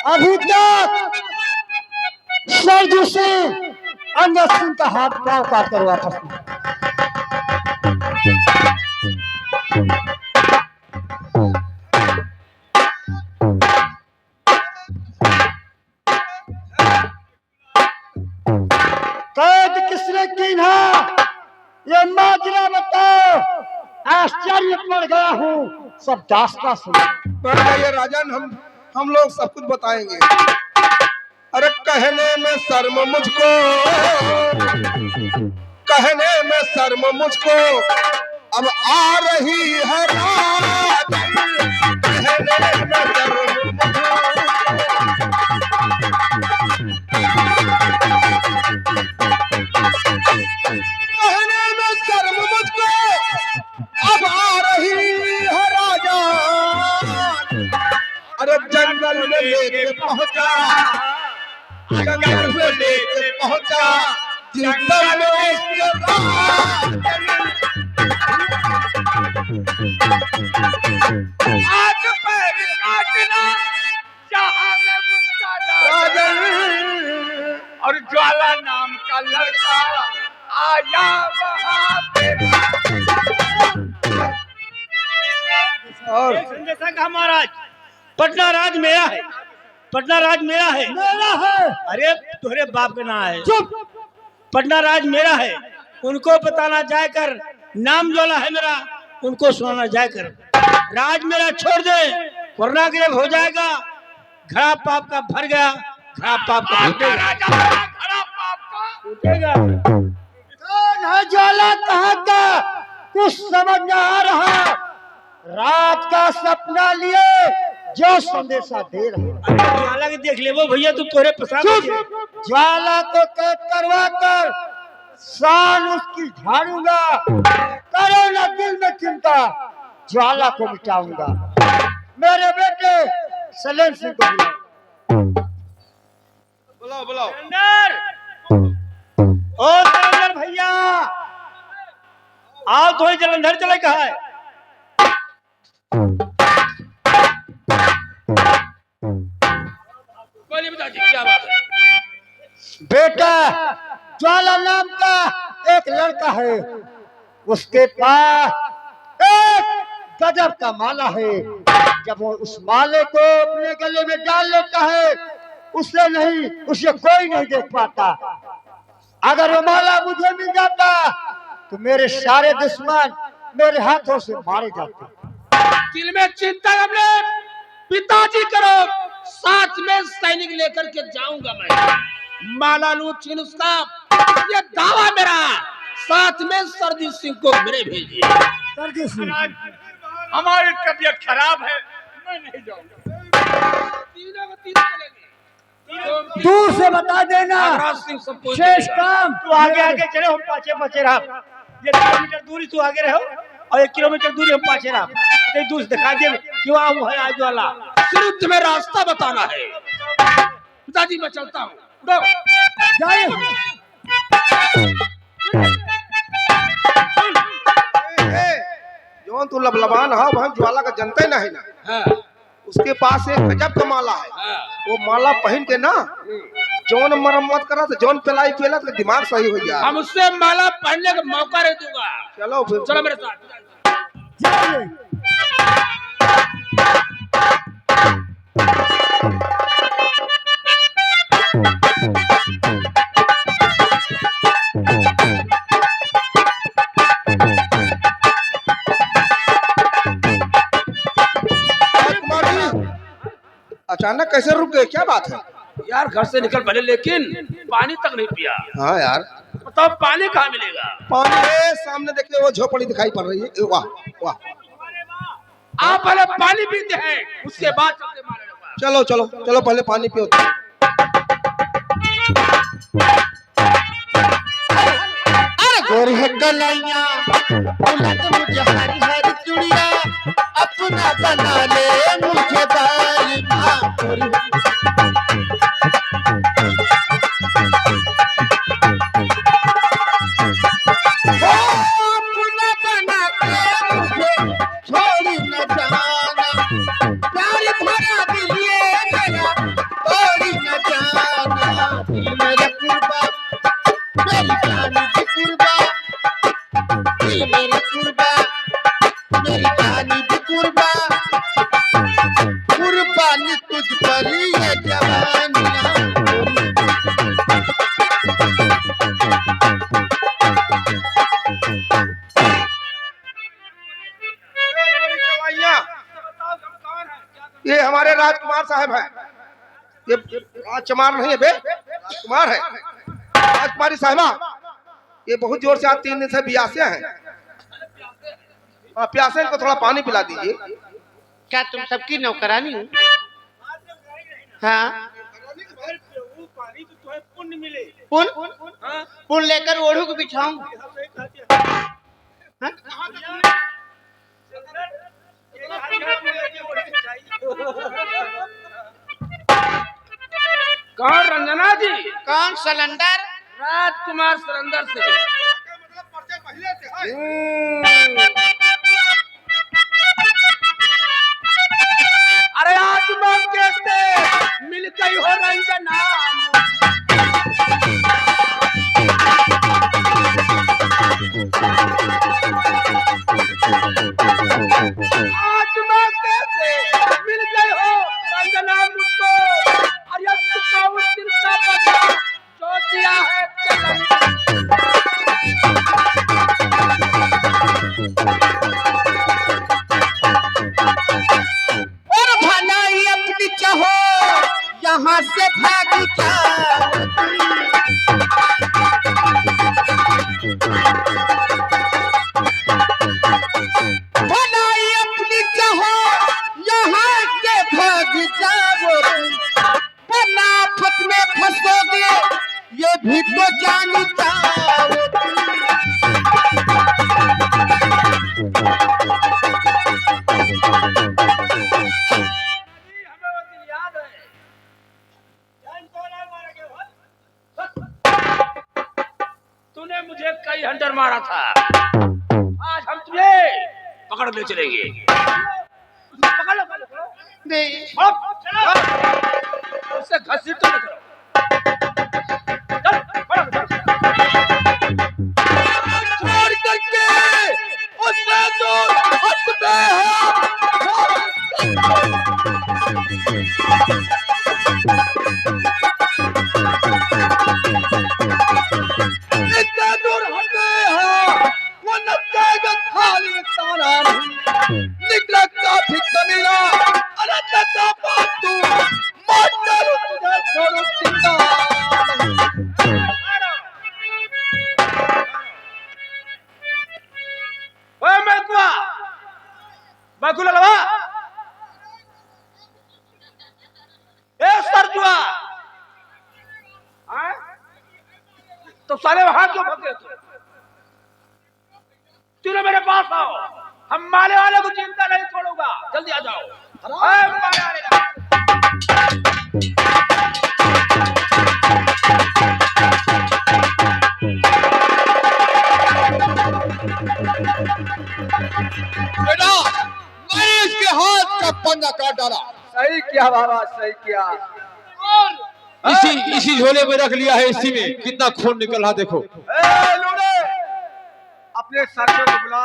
अभी तक सरजू से अंगद सिंह का हाथ पांव काट कर वापस नहीं। कैद किसने की है ये माजरा बताओ। आश्चर्य पड़ गया हूँ, सब दास्ता सुनो। बढ़ गई राजन, हम लोग सब कुछ बताएंगे। अरे कहने में शर्म मुझको, कहने में शर्म मुझको अब आ रही है राजन, कहने में शर्म मुझको। कहने में शर्म मुझको अब आ रही है राजा। अरे जंगल में लेके पहुंचा, जंगल में लेके पहुंचा, जंगल में आग पैर काटना जहां में मुझका राजन। और ज्वाला नाम का लड़का आया वहां पे। और संदेशा का महाराज, पटना राज मेरा है, पटना राज मेरा है। मेरा है। अरे तुम्हारे बाप का नाम है। चुप। पटना राज मेरा है, उनको बताना जाकर नाम ज्वाला है मेरा, उनको सुनाना जाकर। राज मेरा छोड़ दे वरना गिरफ्त हो जाएगा। घड़ा पाप का भर गया, घड़ा पाप का राजा खड़ा पाप का उठेगा। कौन है ज्वाला, कहाँ का, कुछ समझ न आ रहा। रात का सपना लिए जो संदेशा दे रहे। ज्वाला के देख ले वो भैया, तू तोरे पसंद चुप। ज्वाला को कैद करवा कर शान उसकी झाड़ूंगा। करो न दिल में चिंता, ज्वाला को मिटाऊंगा। मेरे बेटे सलेम सिंह को बुलाओ बुलाओ। अंदर ओ जलंधर भैया, आओ तो जलंधर चले कहा है। बोलिए पिताजी क्या बात है? बेटा ज्वाला नाम का एक लड़का है, उसके पास एक गजब का माला है। जब वो उस माले को अपने गले में डाल लेता है, उसे नहीं, उसे कोई नहीं देख पाता। अगर वो माला मुझे मिल जाता तो मेरे सारे दुश्मन मेरे हाथों से मारे जाते। दिल में चिंता अपने पिताजी करो, साथ में सैनिक लेकर के जाऊंगा मैं। माला लू छीन उसका, ये दावा मेरा। साथ में सरदी सिंह को मेरे भेजिए। सरदी सिंह, हमारी तबीयत खराब है, मैं नहीं जाऊंगा। तीनों को तीन चलेंगे। दूर से बता देना, नागराज सिंह सबको शेष काम तू आगे आगे चले, हम पाछे पाछे रहा। 1 किलोमीटर दूरी तू आगे रहो और 1 किलोमीटर दूरी हम पाछे रहा। कहीं दूर से दिखा दे क्यों आऊ है आज वाला। सिर्फ तुम्हें रास्ता बताना है। पिताजी मैं चलता हूँ। उठो। जाइए। जौन तू लबलबान हा वहाँ ज्वाला का जनता ही नहीं ना। हाँ, उसके पास एक गजब का माला है। हाँ। वो माला पहन के ना जौन मरम्मत करा तो जौन पिलाई पिला तो दिमाग सही हो गया। हम उससे माला पहनने का मौका नहीं दूंगा। चलो फिर चलो मेरे साथ। जाइए। अचानक कैसे रुक गए, क्या बात है? यार घर से निकल पहले, लेकिन पानी तक नहीं पिया। हाँ यार, बताओ पानी कहाँ मिलेगा? पानी है सामने, देखिए वो झोपड़ी दिखाई पड़ रही है। वाह वाह। आप पहले पानी पीते हैं, उसके बाद चलते मारे लोग। चलो चलो चलो पहले पानी पियो। गोरी गलैया उलट मुझे हरी हरी चुड़िया, अपना बना ले मुझे बाल अपना बना के मुझे छोड़ न जाना। प्यार भरा दिलिए मेरा हुआ कुर्बानी तुझ पर ये जवानियां। ये हमारे राजकुमार साहब हैं। ये राजकुमार नहीं है बे, राजकुमार है। राजकुमारी साहिबा, ये बहुत जोर से आज 3 दिन से प्यासे हैं। प्यासे इनको थोड़ा पानी पिला दीजिए। क्या तुम सबकी नौकरानी हो? हाँ, पानी तो तुम्हें पुण्य मिले। पुण्य लेकर ओढ़ू को बिछाऊं। हाँ? कौन रंजना जी? कौन सिलेंडर? राजकुमार सिकंदर से। अरे आज मौके से मिल गई हो रंजना। आज मौके से मिल गई हो रंजना मुझको। अरे तुमको उस दिन का बदला जो दिया है और भलाई अपनी चाहो यहाँ से भाग जाओ। भलाई अपनी चाहो यहाँ से भाग जाओ। पनाफत में फंसोगे ये भी तो जान जाओ। तूने मुझे कई हंटर मारा था, आज हम तुझे पकड़ ले चलेंगे। पकड़ लो, पकड़ लो। नहीं, उससे घसीट तो न करो। चल, पकड़, पकड़। छोड़ करके उससे दूर हटते इतना दूर हटे हैं, वो न जाएगा खाली तारा नहीं। निकला काफी कमीना, अरे तका बात तू मार डालू तुझे छोड़ू जिंदा नहीं। ओए मकुआ लवा, ए सरजुआ, तो सारे वहां क्यों भगे थे? तूने मेरे पास आओ, हम माले वाले को चिंता नहीं छोड़ूंगा। जल्दी आ जाओ। माले वाले बेटा, मैंने इसके हाथ का पंजा काट डाला। सही किया बाबा, सही किया। इसी झोले में रख लिया है। इसी में कितना खून निकल रहा देखो। ए लूड़े, अपने सरकार को बुला।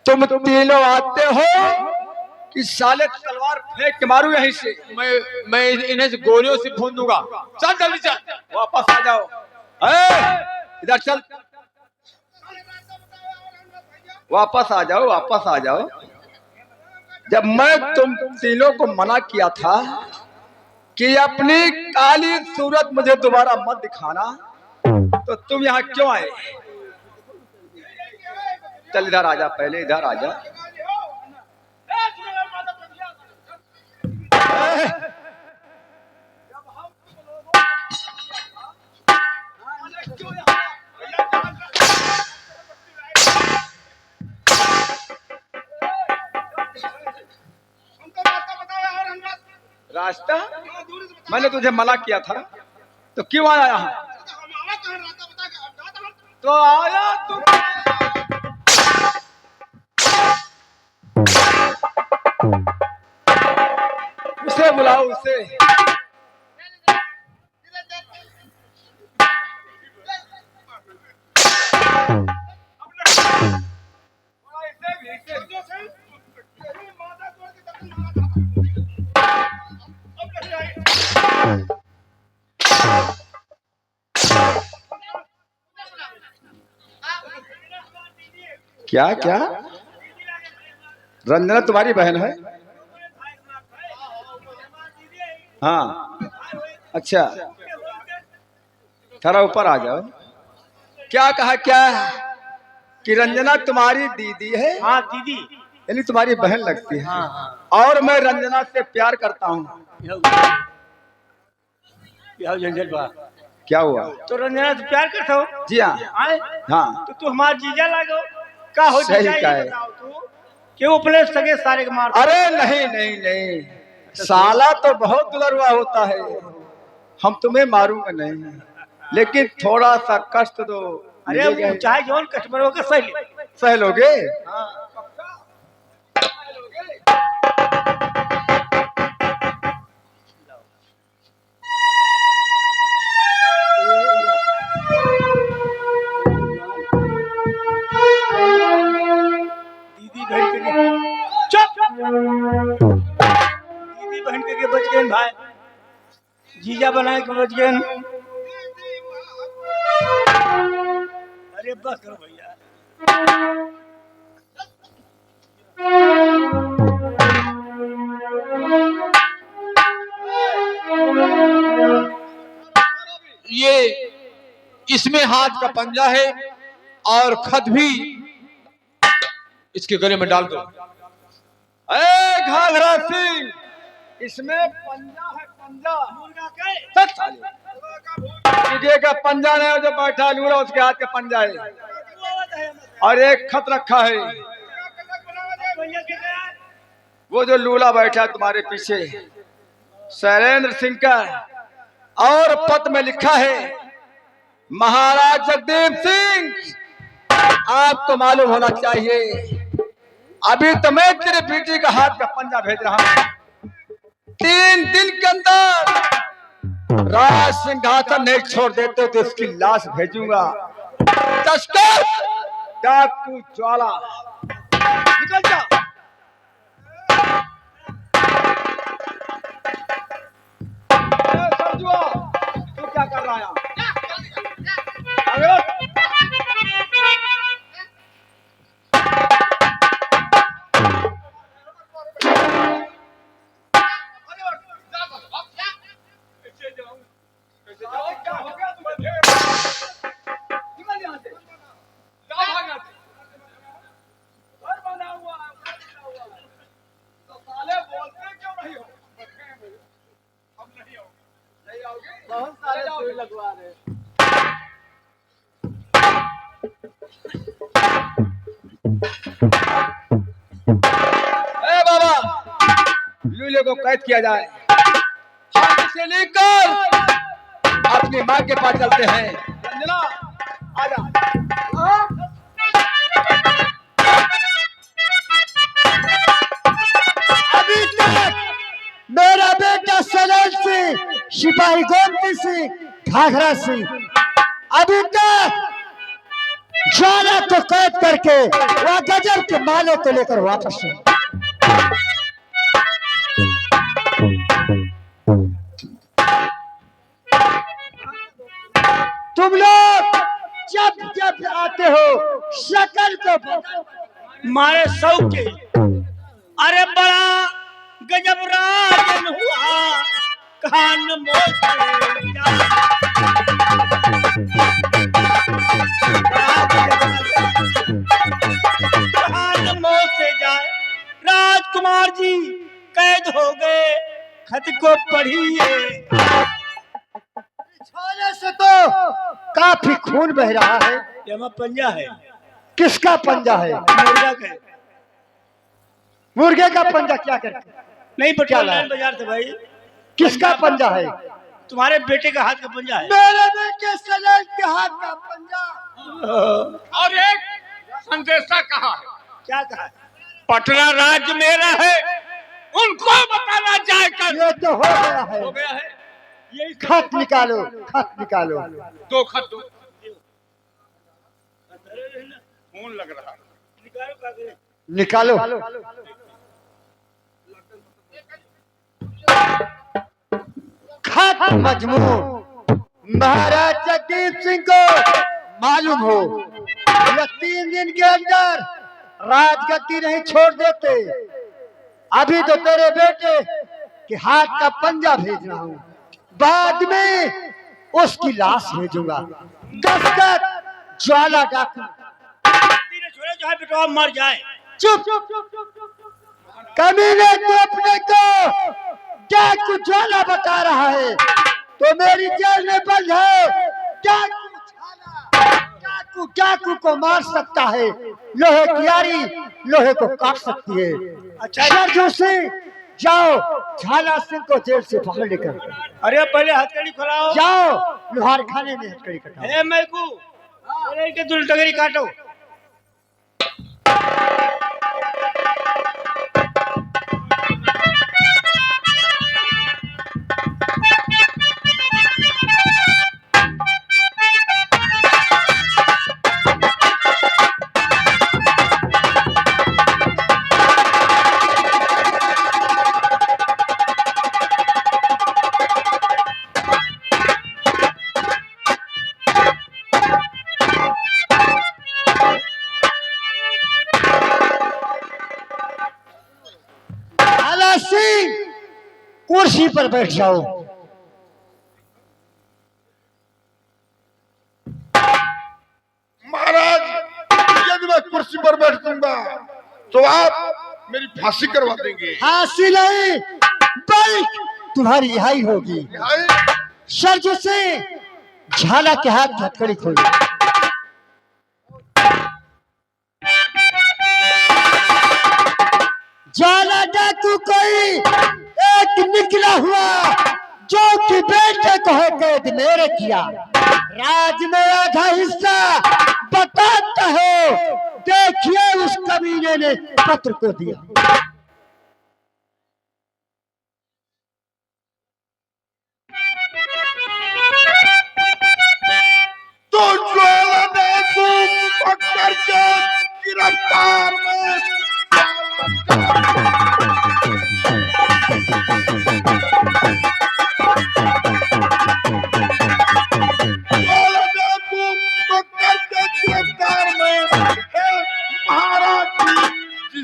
तुम तीनों आते हो कि साले तलवार फेंक के मारू यहीं से? मैं इन्हें गोलियों से भून दूंगा। चल जल्दी चल। वापस आ जाओ। इधर चल, वापस आ जाओ, वापस आ जाओ। जब मैं तुम तीनों को मना किया था कि अपनी काली सूरत मुझे दोबारा मत दिखाना, तो तुम यहाँ क्यों आए? चल इधर आजा, पहले इधर आजा। रास्ता मैंने तुझे मना किया था, तो क्यों आया यहाँ? तो आया तू बुलाओ उसे। क्या क्या? रंजना तुम्हारी बहन है? हाँ, अच्छा, थोड़ा ऊपर आ जाओ। क्या कहा? क्या कि रंजना तुम्हारी दीदी है? हाँ दीदी। यानी तुम्हारी बहन लगती है। हाँ हाँ। और मैं रंजना से प्यार करता हूँ। जंजल बा क्या हुआ? तो रंजना से प्यार करता हो? जी हाँ। आए? हाँ, तो तू हमारा जीजा लागो का हो? सही जीजा का ये है। बताओ तू क्यों अपने सगे सारे के मार? अरे नहीं नहीं नहीं, साला तो बहुत दुलरुआ होता है। हम तुम्हें मारूंगा नहीं, लेकिन थोड़ा सा कष्ट दो। अरे वो चाहे जौन कस्टमरों का सही सह लोगे? दीदी बहन के चुप। दीदी बहन के बच गए भाई, जीजा बनाए के बच गए। अरे बस करो भैया। ये इसमें हाथ का पंजा है और खत भी इसके गले में डाल दो। ए घाघरा सिंह, इसमें पंजा है, पंजा। मुर्गे का पंजा नहीं, जो बैठा लूरा उसके हाथ का पंजा है। और एक खत रखा है, वो जो लूला बैठा है तुम्हारे पीछे, शैलेंद्र सिंह का। और पत्र में लिखा है, महाराज जगदीप सिंह, आपको मालूम होना चाहिए, अभी तो मैं तेरे बेटी का हाथ का पंजा भेज रहा हूं। 3 दिन के अंदर राज सिंहासन नहीं छोड़ देते तो इसकी लाश भेजूंगा। तस्कर डाकू ज्वाला, निकल जा। सरजुआ, तू क्या कर रहा है? बहुत सारे सुई लगवा रहे। ए बाबा, लूले को कैद किया जाए। हाथ से लेकर अपनी माँ के पास चलते हैं। रंजना, आजा। अभी तक मेरा बेटा सलेल सिंह, सिपाही गोमती सिंह, घाघरा सिंह, अभी तक ज्वाला को कैद करके वह गजब के माले को लेकर वापस आए। तुम लोग जब जब आते हो शक्ल को बदल मारे सौ के। अरे बड़ा गजब राजन हुआ, कान मोह से जाए। राजकुमार जी कैद हो गए, खत को पढ़िए। छोले से तो काफी खून बह रहा है। ये पंजा है। किसका पंजा है? मुर्गा का। मुर्गे का पंजा क्या करते? नहीं क्या पटेल लाया? लाइन बाजार से भाई। किसका पंजा है? तुम्हारे बेटे का हाथ का पंजा है। मेरे बेटे सलेल के हाथ का पंजा। और एक संदेशा कहा है, क्या कहा? पटना राज्य मेरा है, उनको बताना जाकर ये तो हो गया है। हो गया है। यही खत निकालो, खत निकालो। दो खत दो। खून लग रहा। निकालो। खत मजमून महाराज जगदीप सिंह को मालूम हो यह 3 दिन के अंदर राजगद्दी नहीं छोड़ देते। अभी तो तेरे बेटे के हाथ का पंजा भेज रहा हूँ, बाद में उसकी लाश भेजूंगा। दस्तक ज्वाला डाकू। छोड़े जो है बेटवा मर जाए। चुप। कमीने तो अपने को डाकू ज्वाला बता रहा है तो मेरी जेल में बंद है। डाकू को मार सकता है, लोहे की यारी लोहे को काट सकती है। अच्छा सरजू सिंह जाओ झाला सिंह को जेल से बाहर लेकर अरे पहले हथकड़ी खोलाओ। जाओ लोहार खाने में हथकड़ी कटाओ। हे मैकू अरे के दुल टगरी काटो। कुर्सी पर बैठ जाओ। महाराज यदि मैं कुर्सी पर बैठूंगा तो आप मेरी फांसी करवा देंगे। फांसी नहीं बल्कि तुम्हारी रिहाई होगी। सरजू से झाला के हाथ हथकड़ी खोलो। झाला डाकू कोई एक निकला हुआ जो कि बेटे को है कैद मेरे किया। राज में आधा हिस्सा बताता है, देखिए उस कमीने ने पत्र को दिया। तो ज्वाला डाकू पकड़ के गिरफ्तार में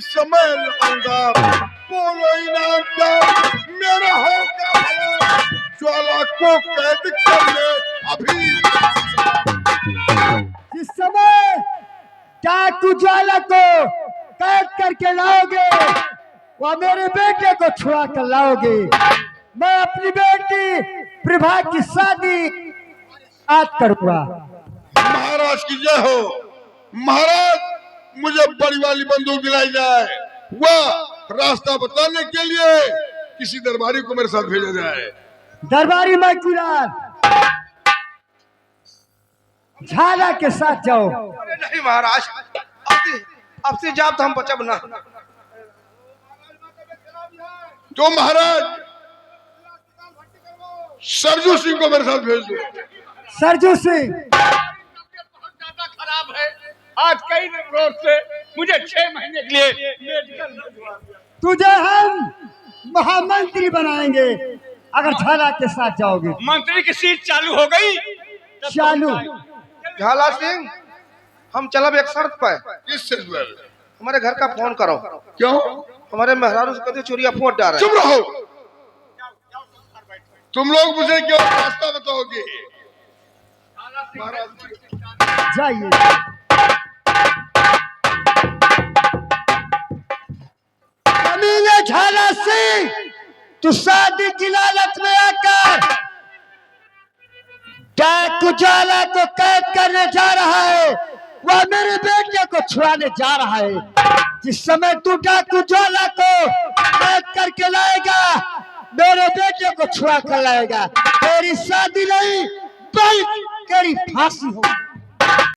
समय लाऊंगा। बोलो इनाम क्या मेरा होगा भला। ज्वाला को कैद कर ले अभी। जिस समय डाकू ज्वाला को कैद करके लाओगे वह मेरे बेटे को छुड़ा कर लाओगे। मैं अपनी बेटी प्रभा की शादी आज करूंगा। महाराज की जय हो। महाराज मुझे बड़ी वाली बंदूक दिलाई जाए, वह रास्ता बताने के लिए किसी दरबारी को मेरे साथ भेजा जाए। दरबारी मैकुलाल झाला के साथ जाओ। अरे नहीं महाराज, अब से जाब तो हम बचब ना। तो महाराज सरजू सिंह को मेरे साथ भेज दो। सरजू सिंह बहुत ज्यादा खराब है। आज कई रोज से मुझे 6 महीने के लिए मेडिकल। तुझे हम महामंत्री बनाएंगे अगर झाला के साथ जाओगे। मंत्री की सीट चालू हो गई। चालू झाला सिंह, हम चलब एक शर्त पर। किस से ज्वेल? हमारे घर का फोन करो। क्यों? हमारे मेहरारू से कभी चोरिया फोन डाल रहे। चुप रहो। तुम लोग मुझे क्यों रास्ता बताओगे? जाइए। कमीने झाला सिंह, तू शादी की लालच में आकर डाकू ज्वाला को कैद करने जा रहा है। वह मेरे बेटे को छुड़ाने जा रहा है। जिस समय तू डाकू ज्वाला को कैद करके लाएगा मेरे बेटे को छुड़ा कर लाएगा। तेरी शादी नहीं बल्कि तेरी फांसी होगी।